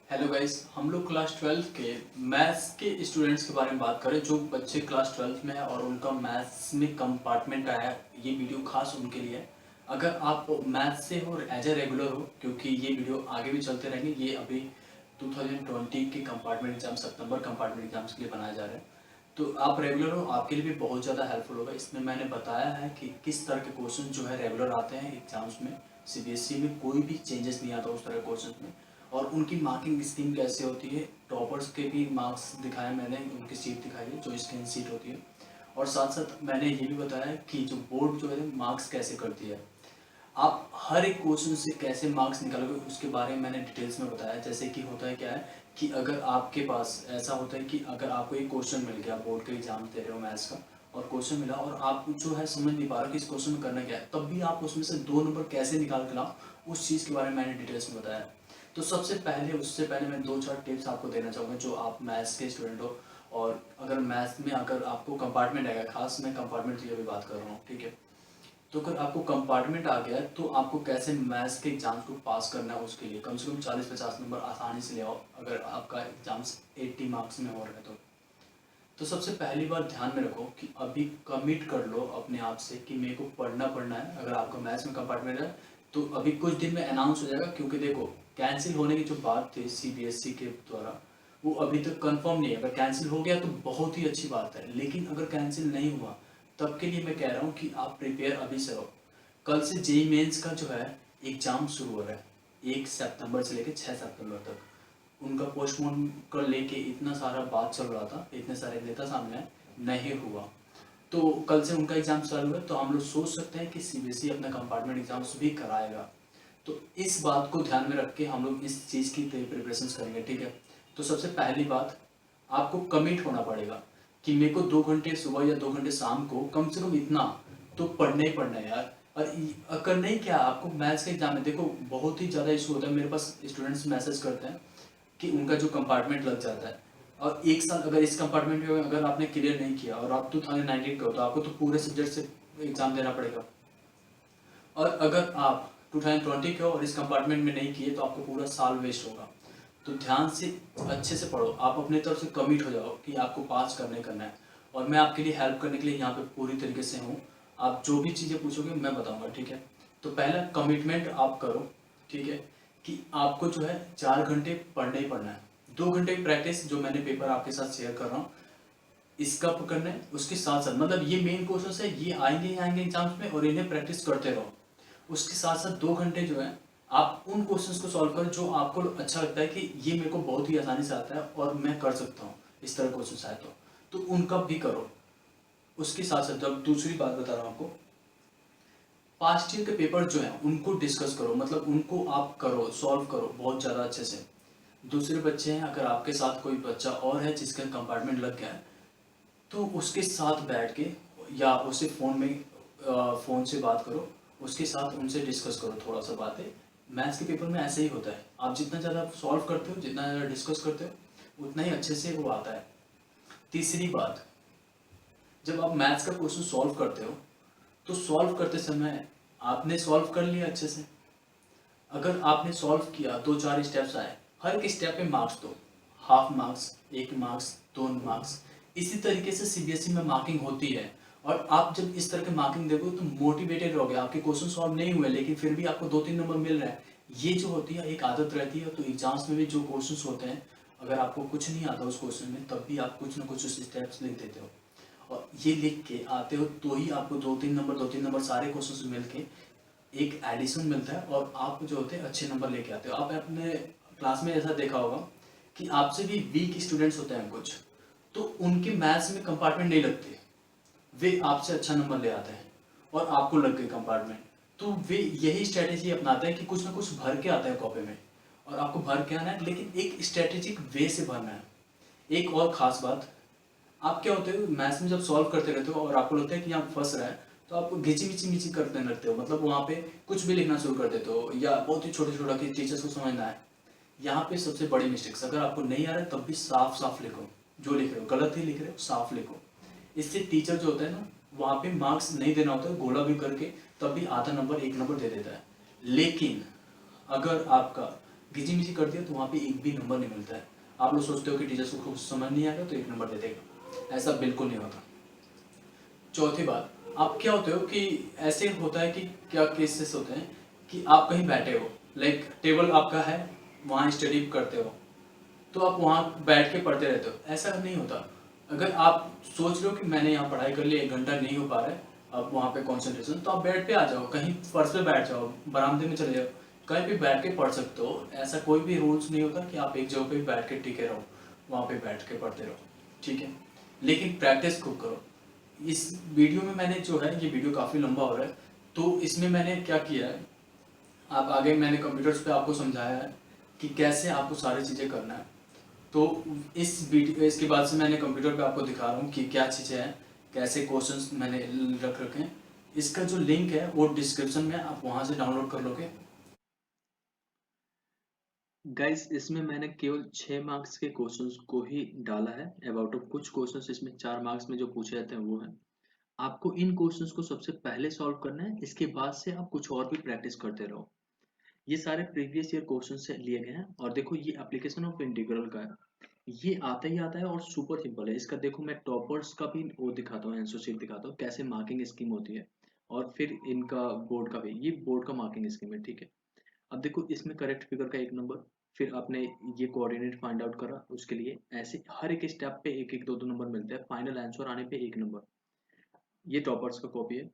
Hello guys, हम लोग class 12 के मैथ्स के स्टूडेंट्स के बारे में बात करें जो बच्चे क्लास 12 में है और उनका मैथ्स में कंपार्टमेंट आया है। ये वीडियो खास उनके लिए है। अगर आप मैथ्स से हो और एज ए रेगुलर हो, क्योंकि ये वीडियो आगे भी चलते रहेंगे। ये अभी 2020 के कंपार्टमेंट एग्जाम, सितंबर कंपार्टमेंट एग्जाम्स के लिए बनाए जा रहे हैं। तो आप रेगुलर हो, आपके लिए भी बहुत ज़्यादा हेल्पफुल होगा। इसमें मैंने बताया है कि किस तरह के क्वेश्चन जो है रेगुलर आते हैं एग्जाम्स में। सीबीएसई में कोई भी चेंजेस नहीं आता उस तरह के क्वेश्चन में, और उनकी मार्किंग स्कीम कैसे होती है। टॉपर्स के भी मार्क्स दिखाए मैंने, उनकी सीट दिखाई है जो स्क्रीन सीट होती है। और साथ साथ मैंने ये भी बताया कि जो बोर्ड जो है मार्क्स कैसे करती है। आप हर एक क्वेश्चन से कैसे मार्क्स निकालोगे उसके बारे में मैंने डिटेल्स में बताया। जैसे कि होता है क्या है कि अगर आपके पास ऐसा होता है कि अगर आपको एक क्वेश्चन मिल गया, बोर्ड के एग्जाम दे रहे हो मैथ्स का, और क्वेश्चन मिला और आप जो है समझ नहीं पा रहे कि इस क्वेश्चन में करना क्या है, तब भी आप उसमें से 2 नंबर कैसे निकाल के लाओ, उस चीज़ के बारे में मैंने डिटेल्स में बताया। तो सबसे पहले उससे पहले मैं 2-4 टिप्स आपको देना चाहूँगा जो आप मैथ्स के स्टूडेंट हो। और अगर मैथ्स में अगर आपको कंपार्टमेंट आएगा, खास मैं कंपार्टमेंट की अभी बात कर रहा हूँ, ठीक है। तो अगर आपको कंपार्टमेंट आ गया है तो आपको कैसे मैथ्स के एग्जाम्स को पास करना है, उसके लिए कम से कम 40-50 नंबर आसानी से ले आओ अगर आपका एग्जाम्स 80 मार्क्स में हो रहा है तो सबसे पहली बात ध्यान में रखो कि अभी कमिट कर लो अपने आप से कि मेरे को पढ़ना है। अगर आपका मैथ्स में कंपार्टमेंट है तो अभी कुछ दिन में अनाउंस हो जाएगा, क्योंकि देखो कैंसिल होने की जो बात थी सीबीएसई के द्वारा वो अभी तक कंफर्म नहीं है। अगर कैंसिल हो गया तो बहुत ही अच्छी बात है, लेकिन अगर कैंसिल नहीं हुआ तब के लिए मैं कह रहा हूँ कि आप प्रिपेयर अभी से रहो। कल से जेई मेंस का जो है एग्जाम शुरू हो रहा है, 1 सितंबर से लेकर 6 सितंबर तक। उनका पोस्टपोन कर लेके इतना सारा बात चल रहा था, इतने सारे नेता सामने आए, नहीं हुआ। तो कल से उनका एग्जाम चालू है, तो हम लोग सोच सकते हैं कि सीबीएसई अपना कंपार्टमेंट एग्जाम्स भी कराएगा। तो इस बात को ध्यान में रख के हम लोग इस चीज़ की प्रिपरेशन करेंगे, ठीक है। तो सबसे पहली बात, आपको कमिट होना पड़ेगा कि मेरे को 2 घंटे सुबह या 2 घंटे शाम को कम से कम इतना तो पढ़ना ही पढ़ना है यार। और करना ही क्या, आपको मैथ्स का एग्जाम है। देखो बहुत ही ज़्यादा इशू होता है, मेरे पास स्टूडेंट्स मैसेज करते हैं कि उनका जो कंपार्टमेंट लग जाता है, और एक साल अगर इस कंपार्टमेंट में अगर आपने क्लियर नहीं किया और आप 2019 का हो तो आपको तो पूरे सब्जेक्ट से एग्जाम देना पड़ेगा। और अगर आप 2020 के हो और इस कंपार्टमेंट में नहीं किए तो आपको पूरा साल वेस्ट होगा। तो ध्यान से अच्छे से पढ़ो, आप अपने तरफ से कमिट हो जाओ कि आपको पास करना है। और मैं आपके लिए हेल्प करने के लिए यहाँ पे पूरी तरीके से हूँ। आप जो भी चीज़ें पूछोगे मैं बताऊँगा, ठीक है। तो पहला कमिटमेंट आप करो, ठीक है, कि आपको जो है 4 घंटे पढ़ना ही पढ़ना है। 2 घंटे की प्रैक्टिस जो मैंने पेपर आपके साथ शेयर कर रहा हूँ इसका करना है। उसके साथ साथ मतलब ये मेन कोर्सेस है, ये आएंगे ही आएंगे एग्जाम्स में और इन्हें प्रैक्टिस करते रहो। उसके साथ साथ 2 घंटे जो है आप उन क्वेश्चंस को सॉल्व करो जो आपको अच्छा लगता है कि ये मेरे को बहुत ही आसानी से आता है और मैं कर सकता हूँ, इस तरह क्वेश्चन आए तो उनका भी करो। उसके साथ साथ जब दूसरी बात बता रहा हूँ आपको, पास्ट ईयर के पेपर जो है उनको डिस्कस करो, मतलब उनको आप करो, सॉल्व करो बहुत ज़्यादा अच्छे से। दूसरे बच्चे हैं, अगर आपके साथ कोई बच्चा और है जिसका कंपार्टमेंट लग गया है तो उसके साथ बैठ के या उसे फ़ोन से बात करो, उसके साथ उनसे डिस्कस करो थोड़ा सा बातें। मैथ्स के पेपर में ऐसे ही होता है, आप जितना ज़्यादा सॉल्व करते हो, जितना ज़्यादा डिस्कस करते हो, उतना ही अच्छे से वो आता है। तीसरी बात, जब आप मैथ्स का क्वेश्चन सॉल्व करते हो तो सॉल्व करते समय आपने सॉल्व कर लिया अच्छे से। अगर आपने सॉल्व किया, 2-4 स्टेप्स आए, हर एक स्टेप पे मार्क्स दो, हाफ मार्क्स, 1 मार्क्स, 2 मार्क्स। इसी तरीके से सीबीएसई में मार्किंग होती है। और आप जब इस तरह के मार्किंग देखो तो मोटिवेटेड रहोगे। आपके क्वेश्चन सॉल्व नहीं हुए लेकिन फिर भी आपको 2-3 नंबर मिल रहा है, ये जो होती है एक आदत रहती है। तो एग्जाम्स में भी जो क्वेश्चन होते हैं, अगर आपको कुछ नहीं आता उस क्वेश्चन में तब भी आप कुछ ना कुछ स्टेप्स लिख देते हो, और ये लिख के आते हो तो ही आपको 2-3 नंबर सारे क्वेश्चन मिल के एक एडिशन मिलता है और आप जो होते हैं अच्छे नंबर लेके आते हो। आप अपने क्लास में ऐसा देखा होगा कि आपसे भी वीक स्टूडेंट्स होते हैं कुछ, तो उनके मैथ्स में कंपार्टमेंट नहीं लगते, वे आपसे अच्छा नंबर ले आते हैं और आपको लग गए कंपार्टमेंट। तो वे यही स्ट्रेटेजी अपनाते हैं कि कुछ ना कुछ भर के आता है कॉपी में, और आपको भर के आना है लेकिन एक स्ट्रेटेजिक वे से भरना है। एक और ख़ास बात, आप क्या होते हो मैथ्स में जब सॉल्व करते रहते हो और आपको लगता है कि यहाँ फंस रहा है तो आप घिची मिची मिची करने लगते हो, मतलब वहाँ पे कुछ भी लिखना शुरू कर देते हो या बहुत ही छोटे छोटा कि टीचर्स को समझना है। यहाँ पे सबसे बड़ी मिस्टेक्स, अगर आपको नहीं आ रहा है तब भी साफ साफ लिखो, जो लिख रहे हो गलत ही लिख रहे हो साफ लिखो। इससे टीचर जो होता है ना, वहाँ पे मार्क्स नहीं देना होता है, गोला भी करके तब भी आधा नंबर 1 नंबर दे देता है। लेकिन अगर आपका घिची-मिची कर दिया तो वहाँ पे एक भी नंबर नहीं मिलता है। आप लोग सोचते हो कि टीचर्स को कुछ समझ नहीं आएगा तो 1 नंबर दे देगा, ऐसा बिल्कुल नहीं होता। चौथी बात, आप क्या होते हो कि ऐसे होता है कि क्या केसेस होते हैं कि आप कहीं बैठे हो, लाइक टेबल आपका है, वहाँ स्टडी करते हो, तो आप वहाँ बैठ के पढ़ते रहते हो, ऐसा नहीं होता। अगर आप सोच रहे हो कि मैंने यहाँ पढ़ाई कर ली, 1 घंटा नहीं हो पा रहा है, अब वहाँ पे कंसंट्रेशन, तो आप बेड पे आ जाओ, कहीं फर्श पे बैठ जाओ, बरामदे में चले जाओ, कहीं भी बैठ के पढ़ सकते हो। ऐसा कोई भी रूल्स नहीं होता कि आप एक जगह पे बैठ के टिके रहो, वहाँ पे बैठ के पढ़ते रहो, ठीक है। लेकिन प्रैक्टिस खूब करो। इस वीडियो में मैंने जो है, ये वीडियो काफ़ी लंबा हो रहा है, तो इसमें मैंने क्या किया है, आप आगे मैंने कंप्यूटर्स पे आपको समझाया है कि कैसे आपको सारी चीज़ें करना है। तो इस वीडियो इसके बाद से मैंने कंप्यूटर पे आपको दिखा रहा हूँ कि क्या चीज़ें हैं, कैसे क्वेश्चंस मैंने रख रखे हैं। इसका जो लिंक है वो डिस्क्रिप्शन में, आप वहाँ से डाउनलोड कर लोगे। गाइस, इसमें मैंने केवल 6 मार्क्स के क्वेश्चंस को ही डाला है। अबाउट ऑफ कुछ क्वेश्चंस इसमें 4 मार्क्स में जो पूछे जाते हैं वो है। आपको इन क्वेश्चंस को सबसे पहले सॉल्व करना है, इसके बाद से आप कुछ और भी प्रैक्टिस करते रहो। ये सारे प्रीवियस ईयर क्वेश्चन से लिए गए हैं। और देखो, ये एप्लीकेशन ऑफ इंटीग्रल का है, ये आता ही आता है और सुपर सिंपल है। इसका देखो, मैं टॉपर्स का भी वो दिखाता हूँ, आंसर शीट दिखाता हूँ कैसे मार्किंग स्कीम होती है, और फिर इनका बोर्ड का भी, ये बोर्ड का मार्किंग स्कीम है, ठीक है। अब देखो, इसमें करेक्ट फिगर का 1 नंबर, फिर आपने ये कोऑर्डिनेट फाइंड आउट करा, उसके लिए ऐसे हर एक स्टेप पे एक एक दो दो नंबर मिलते हैं, फाइनल आंसर आने पे 1 नंबर। ये टॉपर्स का कॉपी है।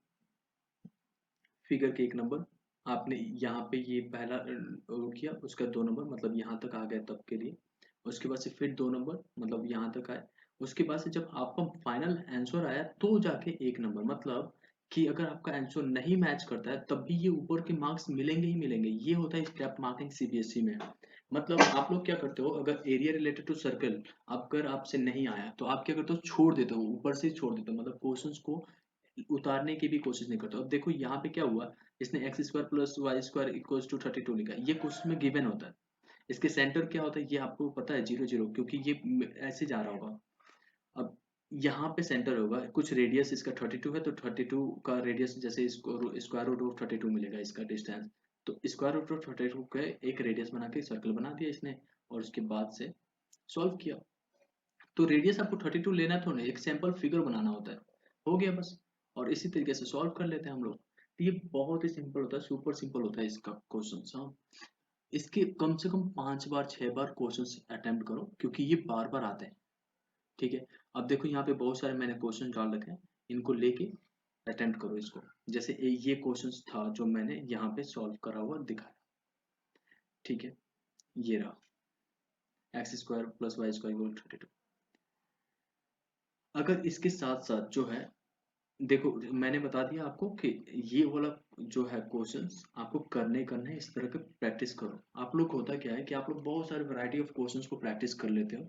फिगर के 1 नंबर, आपने यहाँ पे ये पहला किया, उसका 2 नंबर, मतलब यहाँ तक आ गया तब के लिए। उसके बाद से फिर 2 नंबर, मतलब यहाँ तक आए। उसके बाद से जब आपका फाइनल आंसर आया तो जाके 1 नंबर, मतलब कि अगर आपका आंसर नहीं मैच करता है तब भी ये ऊपर के मार्क्स मिलेंगे ही मिलेंगे। ये होता है स्टेप मार्किंग सीबीएसई में। मतलब आप लोग क्या करते हो, अगर एरिया रिलेटेड टू सर्कल अगर आपसे नहीं आया तो आप क्या करते हो, छोड़ देते हो, ऊपर से छोड़ देते हो, मतलब क्वेश्चंस को उतारने की भी कोशिश नहीं करते हो। अब देखो यहाँ पे क्या हुआ, इसने X square plus Y square equals to 32 लिखा है, ये क्वेश्चन में गिवन होता है। इसके सेंटर क्या होता है ये आपको पता है, 0 0, क्योंकि ये ऐसे जा रहा होगा। अब यहाँ पे सेंटर होगा, कुछ रेडियस इसका 32 है, तो 32 का रेडियस, जैसे इसको स्क्वायर रूट ऑफ 32 मिलेगा इसका डिस्टेंस, तो स्क्वायर रूट ऑफ 32 का एक रेडियस बना के सर्कल बना दिया इसने, और उसके बाद से सॉल्व किया। तो रेडियस आपको 32 लेना तो नहीं, एक सैंपल फिगर बनाना होता है, हो गया बस। और इसी तरीके से सॉल्व कर लेते हैं हम लोग। तो ये बहुत ही सिंपल होता है, सुपर सिंपल होता है इसका क्वेश्चन। हाँ, इसके कम से कम 5 बार 6 बार क्वेश्चन अटेम्प्ट करो, क्योंकि ये बार बार आते हैं, ठीक है। अब देखो, यहाँ पे बहुत सारे मैंने क्वेश्चन डाल रखे हैं, इनको लेके अटेम्प्ट करो इसको। जैसे ये क्वेश्चन था जो मैंने यहाँ पे सॉल्व करा हुआ दिखाया, ठीक है। ये रहा, X square plus Y square equal 32। अगर इसके साथ साथ जो है, देखो मैंने बता दिया आपको कि ये वाला जो है क्वेश्चंस आपको करने है, इस तरह के प्रैक्टिस करो। आप लोग होता क्या है कि आप लोग बहुत सारे वैरायटी ऑफ क्वेश्चंस को प्रैक्टिस कर लेते हो,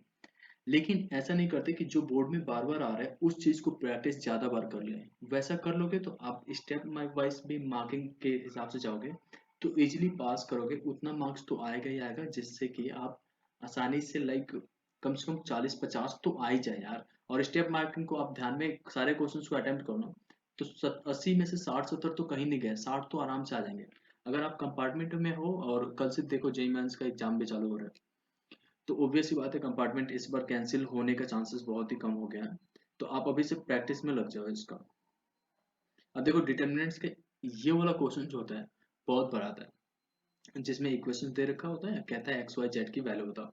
लेकिन ऐसा नहीं करते कि जो बोर्ड में बार बार आ रहा है उस चीज को प्रैक्टिस ज्यादा बार कर लें। वैसा कर लोगे तो आप स्टेप वाइज भी मार्किंग के हिसाब से जाओगे तो इजीली पास करोगे, उतना मार्क्स तो आएगा ही आएगा, जिससे कि आप आसानी से लाइक कम से कम 40 50 तो आ ही जाए यार। और स्टेप मार्किंग को आप ध्यान में सारे क्वेश्चंस को अटेम्प्ट करो ना, तो 80 में से 60 70 तो कहीं नहीं गए, 60 तो आराम से आ जाएंगे। अगर आप कंपार्टमेंट में हो, और कल से देखो जेई मेंस का एग्जाम भी चालू हो रहा है, तो ऑब्वियस सी बात है कंपार्टमेंट इस बार कैंसिल होने का चांसेस बहुत ही कम हो गया है। तो आप अभी से प्रैक्टिस में लग जाओ इसका। अब देखो, डिटर्मिनेंट्स के ये वाला क्वेश्चन जो होता है बहुत बार आता है, जिसमें इक्वेशन दे रखा होता है, कहता है एक्स वाई जेड की वैल्यू बताओ,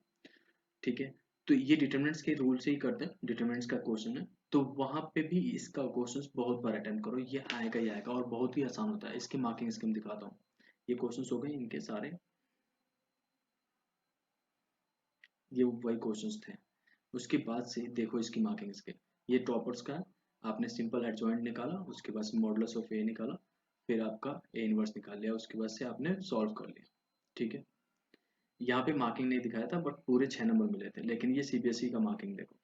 ठीक है। तो ये डिटर्मिनेंट्स के रूल से ही करते हैं, डिटर्मिनेंट्स का क्वेश्चन है, तो वहां पे भी इसका क्वेश्चन बहुत बार अटेम्प्ट करो, ये आएगा ही आएगा, और बहुत ही आसान होता है। इसकी मार्किंग स्कीम दिखाता हूँ। ये क्वेश्चन हो गए इनके सारे, ये वही क्वेश्चंस थे। उसके बाद से देखो इसकी मार्किंग स्केल, ये टॉपर्स का है। आपने सिंपल एडजॉइंट निकाला, उसके बाद से मॉडुलस ऑफ ए निकाला, फिर आपका ए इनवर्स निकाल लिया, उसके बाद से आपने सॉल्व कर लिया, ठीक है। यहाँ पे मार्किंग नहीं दिखाया था, बट पूरे 6 नंबर मिले थे, लेकिन ये सीबीएसई का मार्किंग देखो।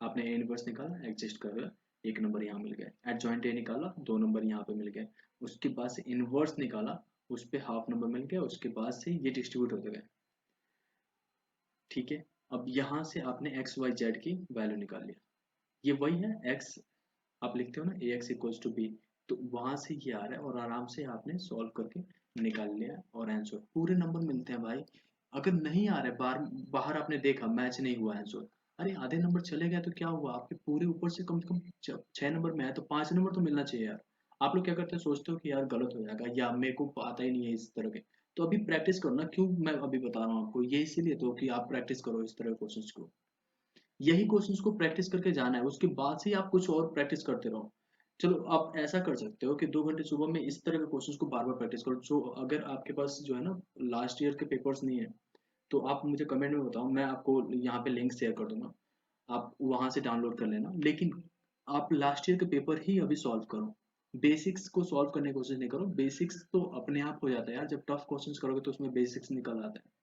आपने ए इनवर्स निकाला, एडजस्ट कर लिया, 1 नंबर यहाँ मिल गया। एडजॉइंट ए निकाला, 2 नंबर यहाँ पे मिल गए। उसके बाद से इनवर्स निकाला, उस पर हाफ नंबर मिल गया। उसके बाद से ये डिस्ट्रीब्यूट होते गए, ठीक है। अब यहाँ से आपने एक्स वाई जेड की वैल्यू निकाल लिया, ये वही है एक्स, आप लिखते हो ना ए एक्स इक्वल्स टू बी, तो वहां से ये आ रहा है, और आराम से आपने सॉल्व करके निकाल लिया, और आंसर पूरे नंबर मिलते हैं भाई। अगर नहीं आ रहा है, बाहर बाहर आपने देखा मैच नहीं हुआ आंसर, अरे आधे नंबर चले गए तो क्या हुआ, आपके पूरे ऊपर से कम से कम 6 नंबर में है तो 5 नंबर तो मिलना चाहिए यार। आप लोग क्या करते हैं, सोचते हो कि यार गलत हो जाएगा या मेरे को आता ही नहीं है इस तरह के। तो अभी प्रैक्टिस करो ना, क्यों मैं अभी बता रहा हूँ आपको ये इसीलिए तो कि आप प्रैक्टिस करो इस तरह के क्वेश्चंस को। यही क्वेश्चंस को प्रैक्टिस करके जाना है, उसके बाद से ही आप कुछ और प्रैक्टिस करते रहो। चलो आप ऐसा कर सकते हो कि 2 घंटे सुबह में इस तरह के क्वेश्चंस को बार बार प्रैक्टिस करो, जो अगर आपके पास जो है ना लास्ट ईयर के पेपर्स नहीं है तो आप मुझे कमेंट में बताओ, मैं आपको यहाँ पे लिंक शेयर कर दूंगा, आप वहां से डाउनलोड कर लेना। लेकिन आप लास्ट ईयर के पेपर ही अभी सॉल्व करो, बेसिक्स को सॉल्व करने की कोशिश नहीं करो। बेसिक्स तो अपने आप हो जाता है यार, जब टफ क्वेश्चंस करोगे तो उसमें बेसिक्स निकल आता है।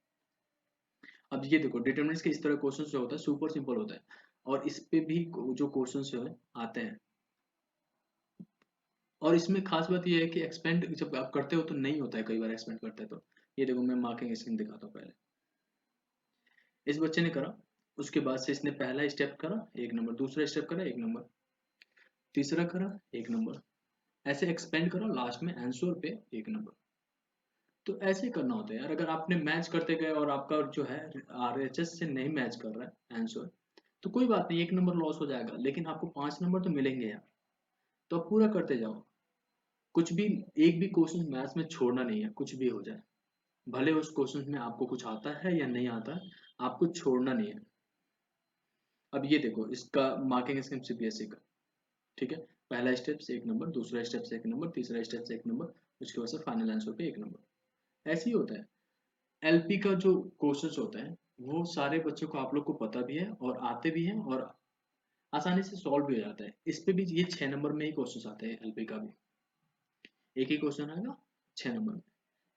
अब ये देखो डिटरमिनेंट्स के इस तरह क्वेश्चन जो होता है सुपर सिंपल होता है, और इस पे भी जो क्वेश्चन जो है आते हैं। और इसमें खास बात ये है कि एक्सपेंड जब आप करते हो तो नहीं होता है, कई बार एक्सपेंड करते हैं तो। ये देखो मैं मार्किंग स्कीम दिखाता हूँ पहले। इस बच्चे ने करा, उसके बाद से इसने पहला स्टेप करा 1 नंबर, दूसरा स्टेप करा 1 नंबर, तीसरा करा 1 नंबर, ऐसे एक्सपेंड करा, लास्ट में आंसर पे 1 नंबर। तो ऐसे ही करना होता है यार। अगर आपने मैच करते गए और आपका जो है RHS से नहीं मैच कर रहा है आंसर, तो कोई बात नहीं, 1 नंबर लॉस हो जाएगा, लेकिन आपको 5 नंबर तो मिलेंगे यार। तो आप पूरा करते जाओ, कुछ भी, एक भी क्वेश्चन मैथ्स में छोड़ना नहीं है, कुछ भी हो जाए, भले उस क्वेश्चन में आपको कुछ आता है या नहीं आता है, आपको छोड़ना नहीं है। अब ये देखो इसका मार्किंग स्कीम CBSE का, ठीक है। पहला स्टेप से 1 नंबर, दूसरा स्टेप से 1 नंबर, तीसरा स्टेप से 1 नंबर, उसके बाद से फाइनल आंसर पे 1 नंबर। ऐसे ही होता है। LP का जो क्वेश्चंस होते हैं वो सारे बच्चों को, आप लोग को पता भी है और आते भी हैं और आसानी से सॉल्व भी हो जाता है। इस पे भी ये 6 नंबर में ही क्वेश्चन आते हैं, LP का भी एक ही क्वेश्चन आएगा 6 नंबर में।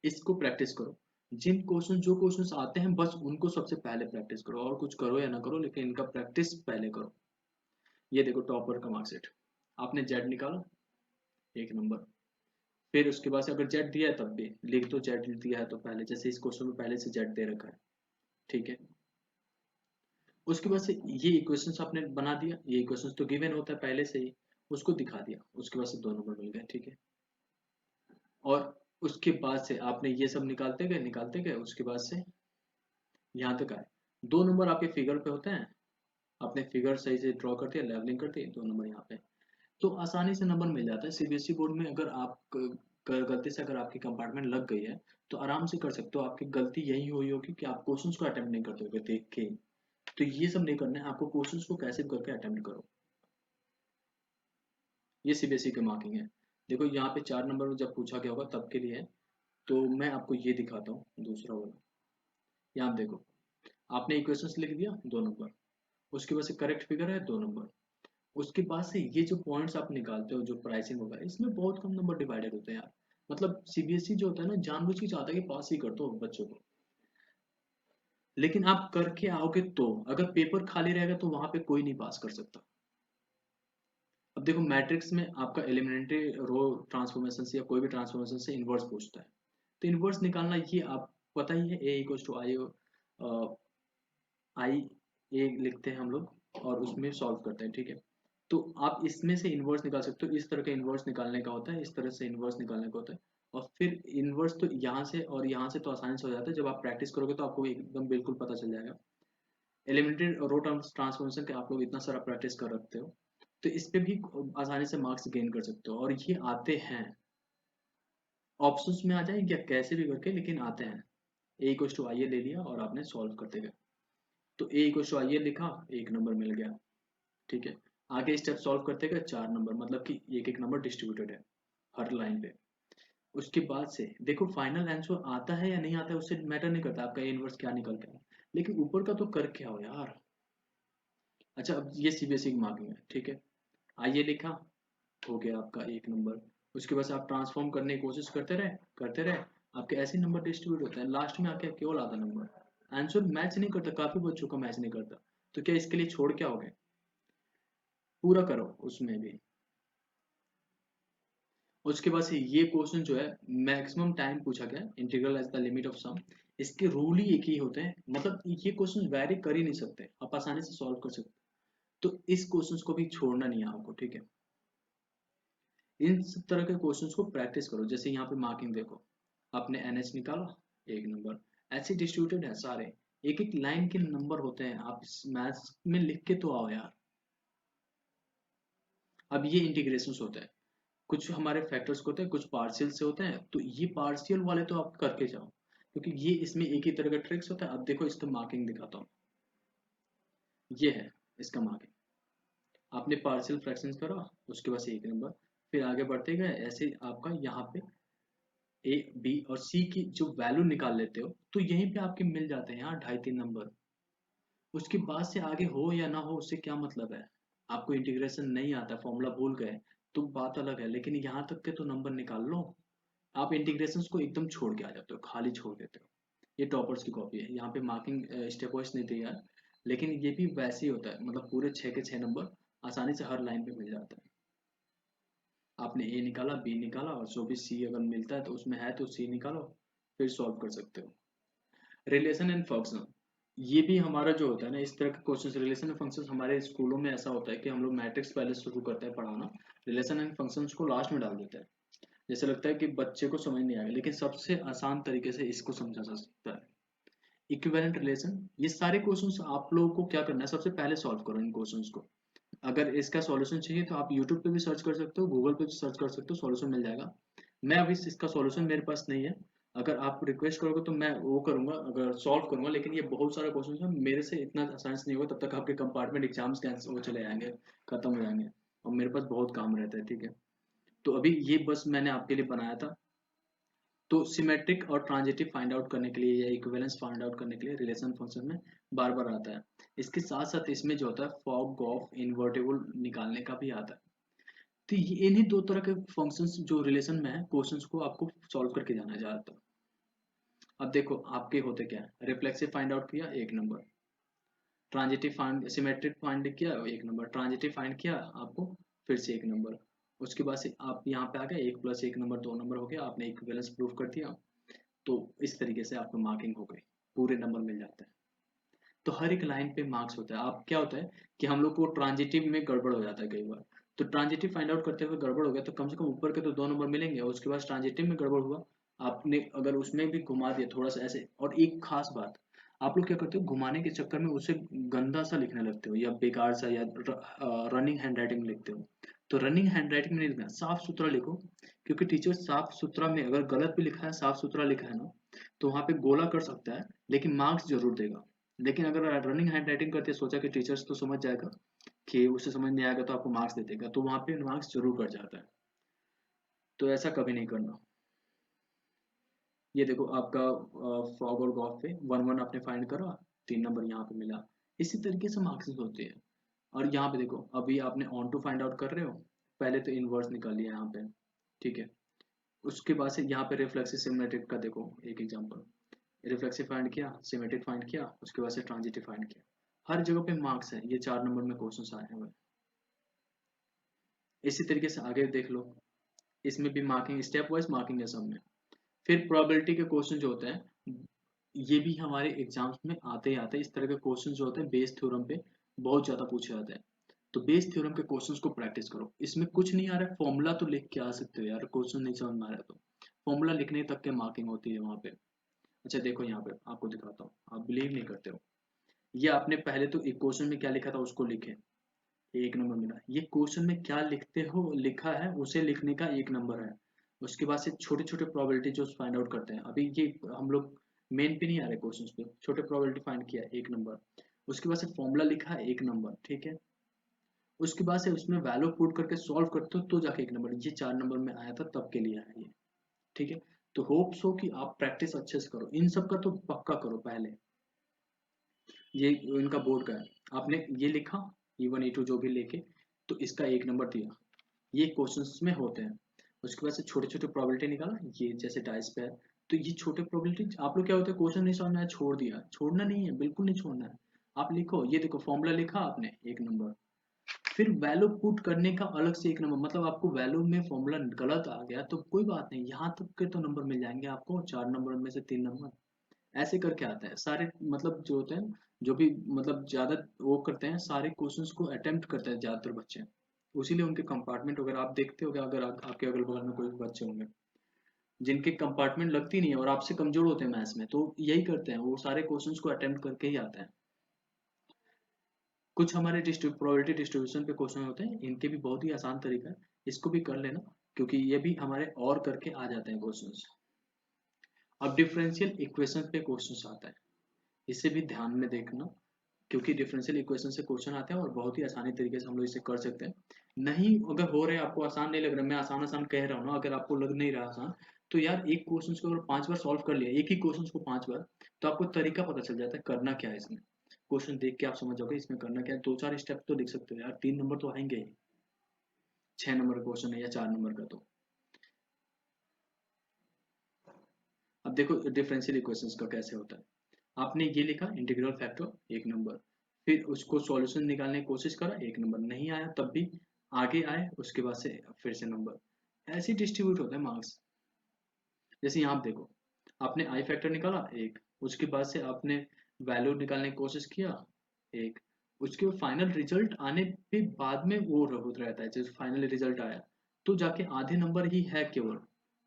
इसको प्रैक्टिस करो, जिन क्वेश्चन जो क्वेश्चंस आते हैं बस उनको सबसे पहले प्रैक्टिस करो, और कुछ करो या ना करो लेकिन इनका प्रैक्टिस पहले करो। ये देखो टॉपर का मार्कशीट, आपने जेड निकाला 1 नंबर, फिर उसके बाद से अगर जेड दिया है तब भी लिख दो, जेड दिया है तो पहले, जैसे इस क्वेश्चन में पहले से जेड दे रखा है, ठीक है। उसके बाद से ये इक्वेशंस आपने बना दिया, ये इक्वेशंस तो गिवन होता है पहले से ही, उसको दिखा दिया, उसके बाद से 2 नंबर मिल गए, ठीक है। और उसके बाद से आपने ये सब निकालते गए उसके बाद से यहाँ तक आए, 2 नंबर आपके फिगर पे होते हैं, आपने फिगर सही से ड्रॉ कर दिया, लेवलिंग कर दी, 2 नंबर यहाँ पे, तो आसानी से नंबर मिल जाता है। CBSE बोर्ड में अगर आप गलती से अगर आपकी कंपार्टमेंट लग गई है तो आराम से कर सकते हो। आपकी गलती यही हुई होगी कि आप क्वेश्चंस को अटेम्प्ट नहीं करते हो देख के। तो ये सब नहीं करना है आपको, क्वेश्चंस को कैसे भी करके अटेम्प्ट करो। ये CBSE की मार्किंग है। देखो यहाँ पे 4 नंबर में जब पूछा गया होगा तब के लिए है, तो मैं आपको ये दिखाता हूँ दूसरा वाला। यहाँ देखो, आपने इक्वेशंस लिख दिया 2 नंबर, उसके बाद से करेक्ट फिगर है 2 नंबर, उसके बाद से ये जो पॉइंट्स आप निकालते हो, जो प्राइसिंग होगा, इसमें बहुत कम नंबर डिवाइडेड होते हैं यार। मतलब CBSE जो होता है ना जानबूझ के चाहता है कि पास ही कर दो बच्चों को, लेकिन आप करके आओगे तो, अगर पेपर खाली रहेगा तो वहां पे कोई नहीं पास कर सकता। अब देखो मैट्रिक्स में आपका एलिमेंट्री रो ट्रांसफॉर्मेशन से या कोई भी ट्रांसफॉर्मेशन से इन्वर्स पूछता है, तो इन्वर्स निकालना ये आप पता ही है, ए इक्वल टू आई, आई ए लिखते हैं हम लोग और उसमें सॉल्व करते हैं, ठीक है। तो आप इसमें से इन्वर्स निकाल सकते हो, इस तरह का इन्वर्स निकालने का होता है, इस तरह से इन्वर्स निकालने का होता है। और फिर इन्वर्स तो यहाँ से और यहाँ से तो आसानी से हो जाता है, जब आप प्रैक्टिस करोगे तो आपको एकदम बिल्कुल पता चल जाएगा। एलिमेंट्री रो ट्रांसफॉर्मेशन के आप लोग इतना सारा प्रैक्टिस कर रखते हो, तो इस पे भी आसानी से मार्क्स गेन कर सकते हो, और ये आते हैं ऑप्शंस में आ जाए या कैसे भी करके, लेकिन आते हैं। ए इक्वल टू आई ए ले लिया और आपने सॉल्व करते गए, तो ए इक्वल टू आई ए लिखा, 1 नंबर मिल गया, ठीक है। आगे स्टेप सॉल्व करते गए 4 नंबर, मतलब कि एक एक नंबर डिस्ट्रीब्यूटेड है हर लाइन पे। उसके बाद से देखो फाइनल आंसर आता है या नहीं आता है उससे मैटर नहीं करता आपका इनवर्स क्या निकल के आए, लेकिन ऊपर का तो कर क्या हो यार। अच्छा अब ये CBSE की मार्किंग है, ठीक है। आइए लिखा, हो गया आपका 1 नंबर। उसके बाद से आप ट्रांसफॉर्म करने की कोशिश करते रहे, आपके ऐसे नंबर डिस्ट्रीब्यूट होते हैं, लास्ट में आके केवल आधा नंबर आंसर मैच नहीं करता, काफी बच्चों का मैच नहीं करता। तो क्या इसके लिए छोड़ क्या हो गए, पूरा करो उसमें भी। उसके बाद से ये क्वेश्चन जो है मैक्सिमम टाइम पूछा गया, integral as the limit of sum, इसके रूल ही एक ही होते हैं, मतलब ये क्वेश्चन वेरी कर ही नहीं सकते, आप आसानी से सॉल्व कर सकते। तो इस क्वेश्चन को भी छोड़ना नहीं है आपको, ठीक है। इन सब तरह के क्वेश्चंस को प्रैक्टिस करो, जैसे यहाँ पे मार्किंग देखो, आपने NH निकाला 1 नंबर, ऐसे डिस्ट्रीब्यूटेड है सारे, एक एक लाइन के नंबर होते हैं, आप इस मैथ्स में लिख के तो आओ यार। अब ये इंटीग्रेशन होता है, कुछ हमारे फैक्टर्स होते हैं, कुछ पार्शियल से होते हैं, तो ये पार्शियल वाले तो आप करके जाओ, क्योंकि ये इसमें एक ही तरह का ट्रिक्स होता है। अब देखो इसका मार्किंग दिखाता हूँ, ये है इसका मार्किंग। आपने पार्शियल फ्रैक्शंस करा, उसके बाद से एक नंबर, फिर आगे बढ़ते गए ऐसे आपका यहाँ पे ए बी और सी की जो वैल्यू निकाल लेते हो, तो यहीं पे आपके मिल जाते हैं यहाँ 2.5-3 नंबर। उसके बाद से आगे हो या ना हो उससे क्या मतलब है, आपको इंटीग्रेशन नहीं आता, फॉर्मूला भूल गए तो बात अलग है, लेकिन यहाँ तक के तो नंबर निकाल लो। आप इंटीग्रेशन को एकदम छोड़ के आ जाते हो, खाली छोड़ देते हो। ये टॉपर्स की कॉपी है, यहाँ पे मार्किंग स्टेप वाइज नहीं दिया है, लेकिन ये भी वैसे ही होता है, मतलब पूरे 6 के 6 नंबर आसानी से हर लाइन पे मिल जाता है। आपने ए निकाला, बी निकाला, और जो भी सी अगर मिलता है तो उसमें है तो सी निकालो, फिर सॉल्व कर सकते हो। रिलेशन एंड फंक्शन, ये भी हमारा जो होता है ना, इस तरह के क्वेश्चन, रिलेशन एंड फंक्शन हमारे स्कूलों में ऐसा होता है कि हम लोग मैट्रिक्स पहले शुरू करते हैं पढ़ाना, रिलेशन एंड फंक्शंस को लास्ट में डाल देते हैं। जैसे लगता है कि बच्चे को समझ नहीं आएगा, लेकिन सबसे आसान तरीके से इसको समझा जा सकता है। इक्विवेलेंट रिलेशन, ये सारे क्वेश्चंस आप लोगों को क्या करना है, सबसे पहले सॉल्व करो इन क्वेश्चंस को। अगर इसका सॉल्यूशन चाहिए तो आप यूट्यूब पे भी सर्च कर सकते हो, गूगल पे भी सर्च कर सकते हो, सॉल्यूशन मिल जाएगा। मैं अभी इसका सॉल्यूशन मेरे पास नहीं है, अगर आप रिक्वेस्ट करोगे तो मैं वो करूंगा, अगर सॉल्व करूंगा, लेकिन ये बहुत सारा क्वेश्चन है, मेरे से इतना आसान नहीं होगा, तब तक आपके कंपार्टमेंट एग्जाम्स कैंसिल वो चले जाएंगे, खत्म हो जाएंगे, और मेरे पास बहुत काम रहता है, ठीक है। तो अभी ये बस मैंने आपके लिए बनाया था। तो सिमेट्रिक और ट्रांजिटिव फाइंड आउट करने के लिए या इक्विवेलेंस फाइंड आउट करने के लिए रिलेशन फंक्शन में बार बार आता है। इसके साथ साथ इसमें जो होता है फॉग गॉफ इन्वर्टेबल निकालने का भी आता है। तो ये इन्हीं दो तरह के फंक्शंस जो रिलेशन में है, क्वेश्चंस को आपको सॉल्व करके जाना है ज्यादातर। अब देखो आपके होते क्या है, रिफ्लेक्सिव फाइंड आउट किया 1 number, transitive find symmetric find किया 1 नंबर, ट्रांजिटिव फाइंड किया आपको फिर से 1 नंबर। उसके बाद से आप यहाँ पे आ गए, 1 + 1 नंबर 2 नंबर हो गया, आपने इक्विवेलेंस प्रूफ कर दिया। तो इस तरीके से आपको मार्किंग हो गई, पूरे नंबर मिल जाते हैं। तो हर एक लाइन पे मार्क्स होता है। आप क्या होता है कि हम लोग को ट्रांजिटिव में गड़बड़ हो जाता है कई बार, तो ट्रांजिटिव फाइंड आउट करते हुए गड़बड़ हो गया तो कम से कम ऊपर के तो 2 नंबर मिलेंगे, और उसके बाद ट्रांजिटिव में गड़बड़ हुआ, आपने अगर उसमें भी घुमा दिया थोड़ा सा ऐसे। और एक खास बात, आप लोग क्या करते हो, घुमाने के चक्कर में उसे गंदा सा लिखने लगते हो, या बेकार सा, या रनिंग हैंड राइटिंग लिखते हो। तो रनिंग हैंड राइटिंग में नहीं लिखना, साफ सुथरा लिखो, क्योंकि टीचर साफ सुथरा में अगर गलत भी लिखा है, साफ सुथरा लिखा है ना, तो वहाँ पे गोला कर सकता है, लेकिन मार्क्स जरूर देगा। लेकिन अगर रनिंग हैंड राइटिंग करते सोचा कि टीचर्स तो समझ जाएगा, कि उसे समझ नहीं आएगा तो आपको मार्क्स दे देगा, तो वहाँ पे मार्क्स जरूर कट जाता है। तो ऐसा कभी नहीं करना। ये देखो आपका फ्रॉग और गॉफ पे 1-1 आपने फाइंड करा, 3 नंबर यहाँ पे मिला। इसी तरीके से मार्क्स होते हैं। और यहाँ पे देखो अभी आपने ऑन टू फाइंड आउट कर रहे हो, पहले तो इनवर्स निकाल लिया यहाँ पे, ठीक है। उसके बाद से यहाँ पे रिफ्लेक्सिव सिमेट्रिक का देखो एक एग्जांपल, रिफ्लेक्सिव फाइंड किया, सिमेट्रिक फाइंड किया, उसके बाद से ट्रांजिटिव फाइंड किया। हर जगह पे मार्क्स है, ये 4 नंबर में क्वेश्चन आए हुए। इसी तरीके से आगे देख लो, इसमें भी मार्किंग स्टेप वाइज मार्किंग है सब में। फिर प्रोबेबिलिटी के क्वेश्चन जो होते हैं, ये भी हमारे एग्जाम्स में आते ही आते हैं। इस तरह के क्वेश्चन जो होते हैं बेस थ्योरम पे बहुत ज्यादा पूछे जाते हैं। तो बेस थ्योरम के क्वेश्चंस को प्रैक्टिस करो, इसमें कुछ नहीं आ रहा है, फॉर्मूला तो लिख के आ सकते हो यार, क्वेश्चन नहीं समझ में आ रहा है तो फॉर्मूला लिखने तक के मार्किंग होती है वहां पे। अच्छा देखो यहाँ पे आपको दिखाता हूँ, आप बिलीव नहीं करते हो। ये आपने पहले तो एक क्वेश्चन में क्या लिखा था उसको लिखे, 1 नंबर मिला। ये क्वेश्चन में क्या लिखते हो लिखा है उसे लिखने का 1 नंबर है। उसके बाद से छोटे छोटे प्रोबेबिलिटी जो फाइंड आउट करते हैं, अभी ये हम लोग मेन पे नहीं आ रहे क्वेश्चन पे, छोटे प्रोबेबिलिटी फाइंड किया 1 नंबर। उसके बाद से फॉर्मूला लिखा है 1 नंबर, ठीक है। उसके बाद से उसमें वैल्यू पुट करके सॉल्व करते हो तो जाके 1 नंबर, ये 4 नंबर में आया था तब के लिए आया ये, ठीक है। तो होप्स हो कि आप प्रैक्टिस अच्छे से करो, इन सब का तो पक्का करो पहले। ये इनका बोर्ड का है, आपने ये लिखा E1 E2 जो भी लेके, तो इसका 1 नंबर दिया, ये क्वेश्चंस में होते हैं। उसके बाद से छोटे छोटे प्रोबेबिलिटी निकाला, ये जैसे डाइस पे है, तो ये छोटे प्रोबेबिलिटी आप लोग क्या होता है, क्वेश्चन नहीं समझ में आया छोड़ दिया, छोड़ना नहीं है, बिल्कुल नहीं छोड़ना है। आप लिखो, ये देखो फॉर्मूला लिखा आपने 1 नंबर, फिर वैल्यू पुट करने का अलग से 1 नंबर, मतलब आपको वैल्यू में फॉर्मूला गलत आ गया तो कोई बात नहीं, यहाँ तक के तो नंबर मिल जाएंगे आपको, 4 नंबर में से 3 नंबर। ऐसे करके आता है सारे, मतलब जो होते हैं, जो भी मतलब ज्यादा वो करते हैं, सारे क्वेश्चंस को अटेम्प्ट करते हैं ज्यादातर बच्चे, उसीलिए उनके कंपार्टमेंट वगैरह आप देखते हो, अगर आपके अगल बगल में कोई बच्चे होंगे जिनके कंपार्टमेंट लगती नहीं है और आपसे कमजोर होते हैं मैथ्स में, तो यही करते हैं, वो सारे क्वेश्चंस को अटेम्प्ट करके ही आते हैं। कुछ हमारे प्रोबेबिलिटी डिस्ट्रीब्यूशन पे क्वेश्चन होते हैं, इनके भी बहुत ही आसान तरीका है, इसको भी कर लेना, क्योंकि ये भी हमारे और करके आ जाते हैं क्वेश्चंस। अब डिफरेंशियल इक्वेशन पे क्वेश्चंस आता है, इसे भी ध्यान में देखना, क्योंकि डिफरेंशियल इक्वेशन से क्वेश्चन आते हैं और बहुत ही आसानी तरीके से हम लोग इसे कर सकते हैं। नहीं अगर हो रहे हैं, आपको आसान नहीं लग रहा, मैं आसान आसान कह रहा हूँ ना, अगर आपको लग नहीं रहा आसान, तो यार एक क्वेश्चन को अगर 5 बार सॉल्व कर लिया, एक ही क्वेश्चन को 5 बार, तो आपको तरीका पता चल जाता है करना क्या है इसमें। क्वेश्चन देख के आप समझ जाओगे इसमें करना क्या है, 2-4 स्टेप तो लिख सकते हो यार, 3 नंबर तो आएंगे ही, 6 नंबर का क्वेश्चन है या 4 नंबर का। तो अब देखो डिफरेंशियल इक्वेशंस का कैसे होता है। आपने ये लिखा इंटीग्रल फैक्टर 1 नंबर, फिर उसको सॉल्यूशन निकालने की कोशिश करा, 1 नंबर नहीं आया तब भी आगे आए, उसके बाद से फिर से नंबर, ऐसे डिस्ट्रीब्यूट होता है मार्क्स। जैसे यहाँ आप देखो, आपने आई फैक्टर निकाला 1, उसके बाद से आपने वैल्यू निकालने की कोशिश किया 1, उसके फाइनल रिजल्ट आने पे बाद में वो होता रहता है, जैसे फाइनल रिजल्ट आया तो जाके आधे नंबर ही है केवल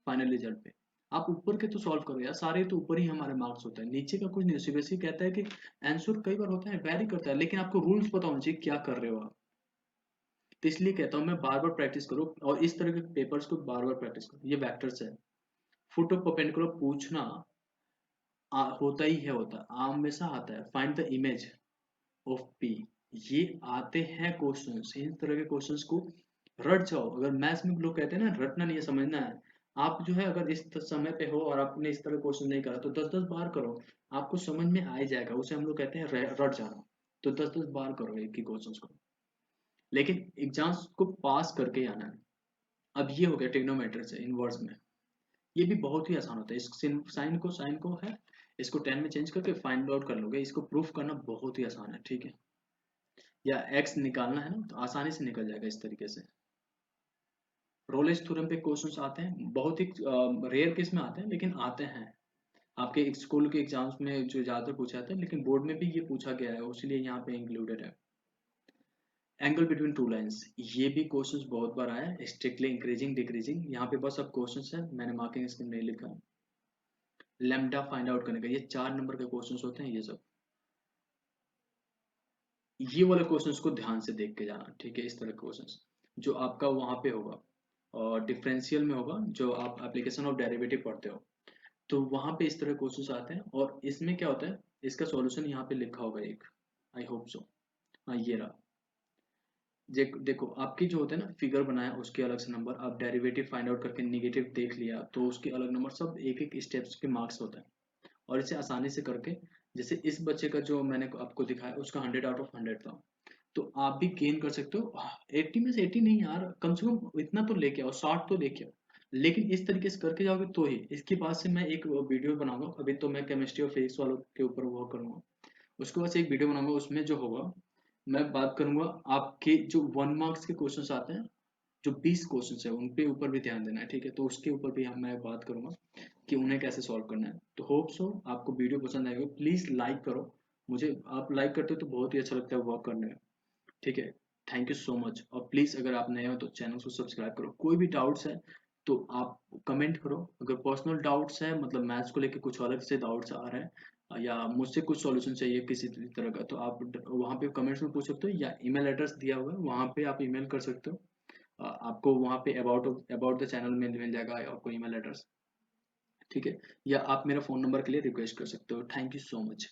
फाइनल रिजल्ट पे। आप ऊपर के तो सॉल्व करो यार, सारे तो ऊपर ही हमारे मार्क्स होता है, नीचे का कुछ नहीं। सीबीएसई कहता है कि आंसर कई बार होता है वेरी करता है, लेकिन आपको रूल्स पता होना चाहिए क्या कर रहे हो आप। तो इसलिए कहता हूँ मैं बार बार प्रैक्टिस करो, और इस तरह के पेपर्स को बार बार प्रैक्टिस करो। ये वेक्टर्स है, फुट ऑफ परपेंडिकुलर पूछना होता ही है, होता हमेशा आता है। Find the image of P, ये आते हैं क्वेश्चंस, इन तरह के क्वेश्चंस को रट जाओ। अगर मैथ्स में लोग कहते हैं ना रटना नहीं है समझना है, आप जो है अगर इस समय पे हो और आपने इस तरह क्वेश्चन नहीं करा तो 10-10 बार करो, आपको समझ में आ ही जाएगा। उसे हम लोग कहते हैं रट जाना। तो 10-10 बार करो एक ही क्वेश्चन को, लेकिन एग्जाम्स को पास करके आना है। अब ये हो गया ट्रिग्नोमेट्री से इनवर्स में, ये भी बहुत ही आसान होता है। इस साइन को है, इसको 10 में चेंज करके फाइंड आउट कर लोगे, इसको प्रूफ करना बहुत ही आसान है, ठीक है। या एक्स निकालना है ना, तो आसानी से निकल जाएगा इस तरीके से। रोलेस थ्योरम पे क्वेश्चंस आते हैं, बहुत ही रेयर केस में आते हैं लेकिन आते हैं। आपके स्कूल के एग्जाम्स में जो ज्यादातर पूछा जाता है, लेकिन बोर्ड में भी ये पूछा गया है, इसलिए यहाँ पे इंक्लूडेड है। एंगल बिटवीन टू लाइंस, ये भी क्वेश्चंस बहुत बार आया है। स्ट्रिक्टली इंक्रीजिंग डिक्रीजिंग, यहाँ पे बस अब क्वेश्चंस है, मैंने मार्किंग स्कीम नहीं लिखा। लैम्डा फाइंड आउट करने का, ये 4 नंबर के क्वेश्चंस होते हैं ये सब। ये वाले क्वेश्चंस को ध्यान से देख के जाना, ठीक है। इस तरह के क्वेश्चंस जो आपका वहां पे होगा और डिफरेंशियल में होगा, जो आप एप्लीकेशन ऑफ डेरिवेटिव पढ़ते हो, तो वहां पे इस तरह क्वेश्चंस आते हैं। और इसमें क्या होता है, इसका सॉल्यूशन यहाँ पे लिखा होगा एक, आई होप सो, हाँ ये रहा। देखो आपकी जो होता है ना फिगर बनाया, उसके अलग से नंबर, आप डेरिवेटिव फाइंड आउट करके निगेटिव देख लिया तो उसके अलग नंबर, सब एक एक स्टेप्स के मार्क्स होता है। और इसे आसानी से करके, जैसे इस बच्चे का जो मैंने आपको दिखाया उसका 100/100 था, तो आप भी गेन कर सकते हो। 80 में से 80 नहीं यार, कम से कम इतना तो लेके आओ, 60 तो लेके आओ। लेकिन इस तरीके से करके जाओगे तो ही। इसके बाद से मैं एक वीडियो बनाऊंगा, अभी तो मैं केमिस्ट्री और फिजिक्स वालों के ऊपर वर्क करूंगा, उसके बाद से एक वीडियो बनाऊंगा, उसमें जो होगा मैं बात करूंगा आपके जो 1 मार्क्स के क्वेश्चन आते हैं, जो 20 क्वेश्चन है उनके ऊपर भी ध्यान देना है, ठीक है। तो उसके ऊपर भी मैं बात करूंगा कि उन्हें कैसे सॉल्व करना है। तो होप सो आपको वीडियो पसंद आएगा, प्लीज लाइक करो, मुझे आप लाइक करते हो तो बहुत ही अच्छा लगता है वर्क करने में, ठीक है। Thank you so much. और प्लीज अगर आप नए हो तो चैनल को सब्सक्राइब करो। कोई भी डाउट्स है तो आप कमेंट करो, अगर पर्सनल डाउट्स है, मतलब मैथ्स को लेके कुछ अलग से डाउट्स आ रहे हैं या मुझसे कुछ सॉल्यूशन चाहिए किसी तरह का, तो आप वहाँ पे कमेंट्स में पूछ सकते हो, या ईमेल एड्रेस दिया हुआ है वहाँ पे आप ईमेल कर सकते हो। आपको वहाँ पे अबाउट द चैनल में मिल जाएगा आपको ईमेल एड्रेस, ठीक है। या आप मेरा फ़ोन नंबर के लिए रिक्वेस्ट कर सकते हो। Thank you so much.